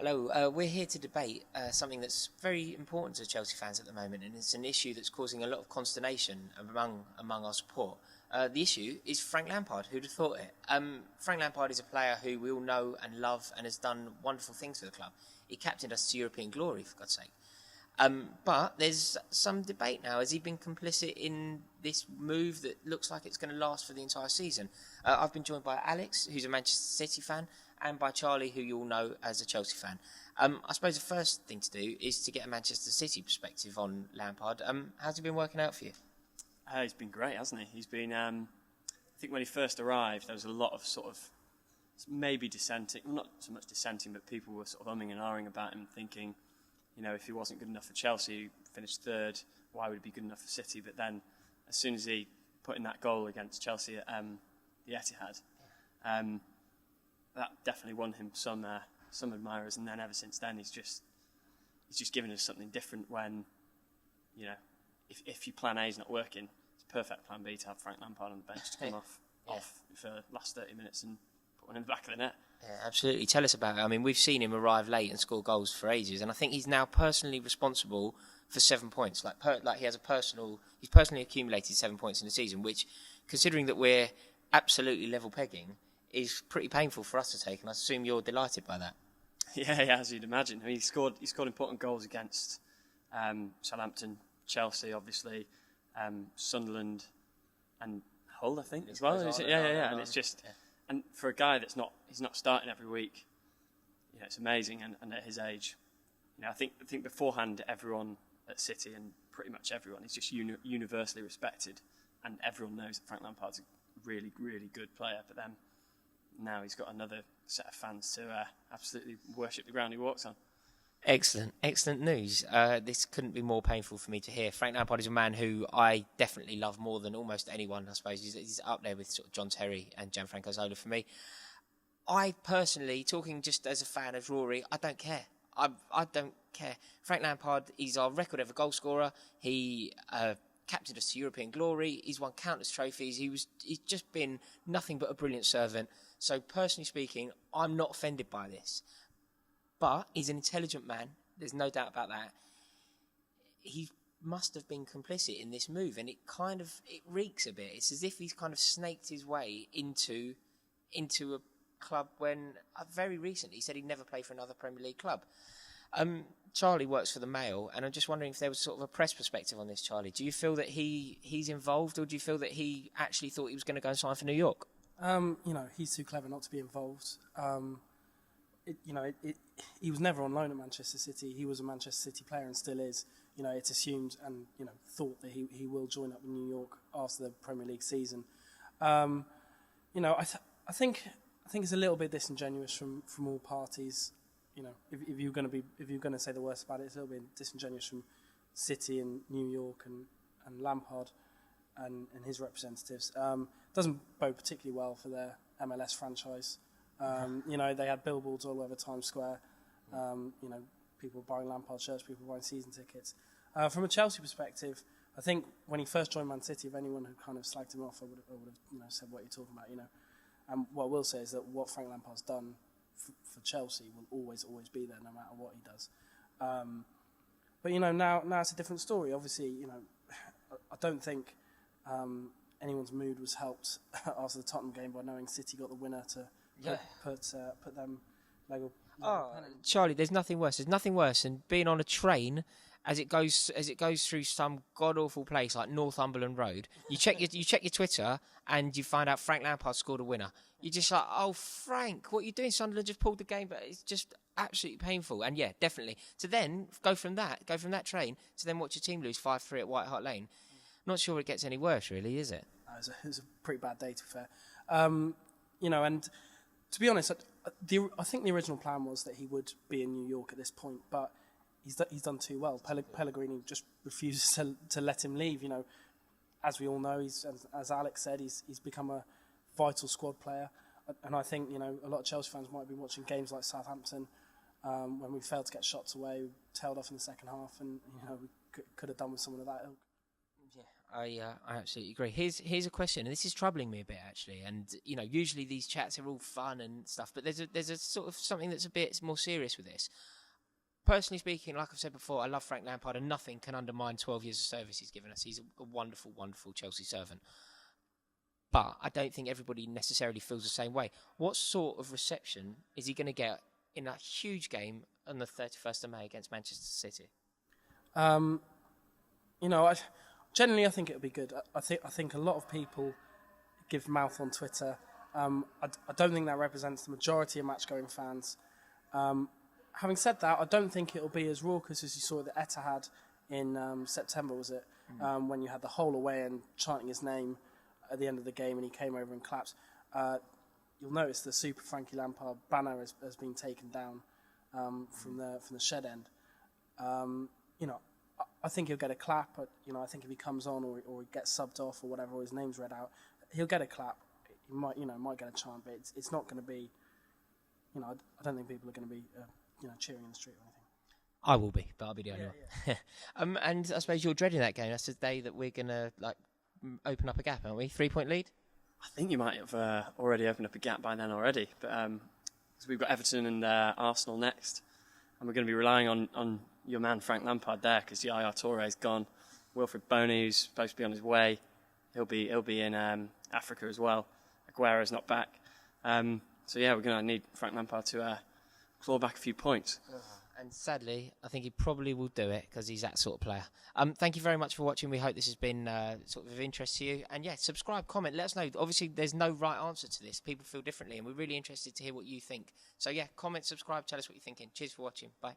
Hello, we're here to debate something that's very important to Chelsea fans at the moment, and it's an issue that's causing a lot of consternation among our support. The issue is Frank Lampard. Who'd have thought it? Frank Lampard is a player who we all know and love and has done wonderful things for the club. He captained us to European glory, for God's sake. But there's some debate now. Has he been complicit in this move that looks like it's going to last for the entire season? I've been joined by Alex, who's a Manchester City fan, and by Charlie, who you all know as a Chelsea fan. I suppose the first thing to do is to get a Manchester City perspective on Lampard. How's it been working out for you? He's been great, hasn't he? He's been, I think when he first arrived, there was a lot of sort of maybe dissenting, well, not so much dissenting, but people were sort of umming and ahhing about him, thinking, you know, if he wasn't good enough for Chelsea, finished third, why would he be good enough for City? But then, as soon as he put in that goal against Chelsea at the Etihad, that definitely won him some admirers. And then ever since then, he's just given us something different. When, you know, if your plan A is not working, it's a perfect plan B to have Frank Lampard on the bench to come off for the last 30 minutes and put one in the back of the net. Yeah, absolutely. Tell us about it. I mean, we've seen him arrive late and score goals for ages, and I think he's now personally responsible for 7 points. He's personally accumulated 7 points in the season, which, considering that we're absolutely level pegging, is pretty painful for us to take. And I assume you're delighted by that. Yeah, as you'd imagine. I mean, he scored important goals against Southampton, Chelsea, obviously, Sunderland, and Hull, I think, as well. Yeah. And it's just. Yeah. And for a guy he's not starting every week, you know, it's amazing. And at his age, you know, I think beforehand, everyone at City and pretty much everyone is just universally respected, and everyone knows that Frank Lampard's a really, really good player. But then now he's got another set of fans to absolutely worship the ground he walks on. Excellent news. This couldn't be more painful for me to hear. Frank Lampard is a man who I definitely love more than almost anyone, I suppose. He's up there with sort of John Terry and Gianfranco Zola for me. I personally, talking just as a fan of Rory, I don't care. I don't care. Frank Lampard, he's our record ever goal scorer. He captained us to European glory. He's won countless trophies. He's just been nothing but a brilliant servant. So personally speaking, I'm not offended by this. But he's an intelligent man. There's no doubt about that. He must have been complicit in this move, and it reeks a bit. It's as if he's kind of snaked his way into a club when very recently he said he'd never play for another Premier League club. Charlie works for the Mail, and I'm just wondering if there was sort of a press perspective on this, Charlie. Do you feel that he's involved, or do you feel that he actually thought he was going to go and sign for New York? He's too clever not to be involved. He was never on loan at Manchester City. He was a Manchester City player and still is. You know, it's assumed and thought that he will join up in New York after the Premier League season. I think it's a little bit disingenuous from all parties. You know, if you're going to say the worst about it, it's a little bit disingenuous from City and New York and Lampard and his representatives. Doesn't bode particularly well for their MLS franchise. They had billboards all over Times Square. People buying Lampard shirts, people buying season tickets. From a Chelsea perspective, I think when he first joined Man City, if anyone had kind of slagged him off, I would have said what you're talking about. And what I will say is that what Frank Lampard's done for Chelsea will always be there, no matter what he does. But now it's a different story. Obviously, I don't think anyone's mood was helped after the Tottenham game by knowing City got the winner to. Put them Lego. Charlie, there's nothing worse. There's nothing worse than being on a train as it goes through some god awful place like Northumberland Road. You check your Twitter and you find out Frank Lampard scored a winner. You're just like, oh Frank, what are you doing? Sunderland just pulled the game, but it's just absolutely painful. And yeah, definitely. To then go from that train to then watch your team lose 5-3 at White Hart Lane. Not sure it gets any worse, really, is it? It was a pretty bad day, to be fair. And. To be honest, I think the original plan was that he would be in New York at this point, but he's done too well. Pellegrini just refuses to let him leave. As we all know, as Alex said, he's become a vital squad player, and I think a lot of Chelsea fans might be watching games like Southampton when we failed to get shots away, we tailed off in the second half, and we could have done with someone of that ilk. Yeah, I absolutely agree. Here's a question, and this is troubling me a bit actually. And usually these chats are all fun and stuff, but there's a sort of something that's a bit more serious with this. Personally speaking, like I've said before, I love Frank Lampard, and nothing can undermine 12 years of service he's given us. He's a wonderful, wonderful Chelsea servant. But I don't think everybody necessarily feels the same way. What sort of reception is he going to get in a huge game on the 31st of May against Manchester City? Generally, I think it'll be good. I think a lot of people give mouth on Twitter. I don't think that represents the majority of match-going fans. Having said that, I don't think it'll be as raucous as you saw at the Etihad in September, was it? When you had the whole away and chanting his name at the end of the game and he came over and clapped. You'll notice the Super Frankie Lampard banner has been taken down from the shed end. I think he'll get a clap. But, I think if he comes on or he gets subbed off or whatever, or his name's read out, he'll get a clap. He might get a chant, but it's not going to be. I don't think people are going to be cheering in the street or anything. I will be, but I'll be the only one. And I suppose you're dreading that game. That's the day that we're going to open up a gap, aren't we? 3-point lead? I think you might have already opened up a gap by then already. But so we've got Everton and Arsenal next. And we're going to be relying on your man Frank Lampard there because Yaya Touré's gone. Wilfried Boney, who's supposed to be on his way, he'll be in Africa as well. Aguero's not back. So we're going to need Frank Lampard to claw back a few points. And sadly, I think he probably will do it because he's that sort of player. Thank you very much for watching. We hope this has been sort of interest to you. And subscribe, comment, let us know. Obviously, there's no right answer to this. People feel differently, and we're really interested to hear what you think. So comment, subscribe, tell us what you're thinking. Cheers for watching. Bye.